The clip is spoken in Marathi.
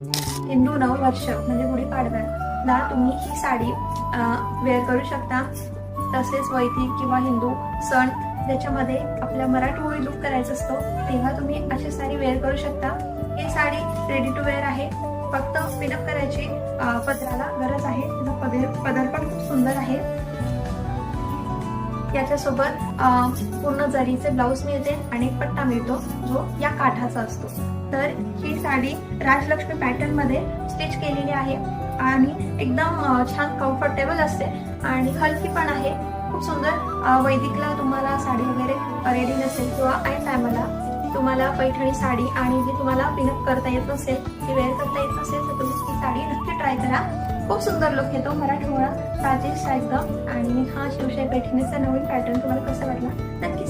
हिंदू नववर्ष म्हणजे गुढीपाडव्याला तुम्ही ही साडी वेअर करू शकता. तसेच वैदिक किंवा हिंदू सण ज्याच्यामध्ये आपल्या मराठमोळी लुक करायचा असतो तेव्हा तुम्ही अशी साडी वेअर करू शकता. ही साडी रेडी टू वेअर आहे. फक्त पिनअप करायची पदराला गरज आहे. पदर पण खूप सुंदर आहे. याच्यासोबत पूर्ण जरीचे ब्लाऊज मिळते आणि एक पट्टा मिळतो जो या काठाचा असतो. तर ही साडी राजलक्ष्मी पॅटर्न मध्ये स्टिच केलेली आहे आणि एकदम छान कम्फर्टेबल असते आणि हलकी पण आहे. खूप सुंदर. वैदिकला तुम्हाला साडी वगैरे रेडी नसेल किंवा ऐन टायमाला तुम्हाला पैठणी साडी आणि जी तुम्हाला पिनअप करता येत नसेल, ती वेअर करता येत नसेल तर तुम्ही ही साडी नक्की ट्राय करा. खूप सुंदर लुक येतो मराठमोळा साजेसा एकदम. आणि हा शिवशाही पैठणीचा नवीन पॅटर्न तुम्हाला कसा वाटला नक्की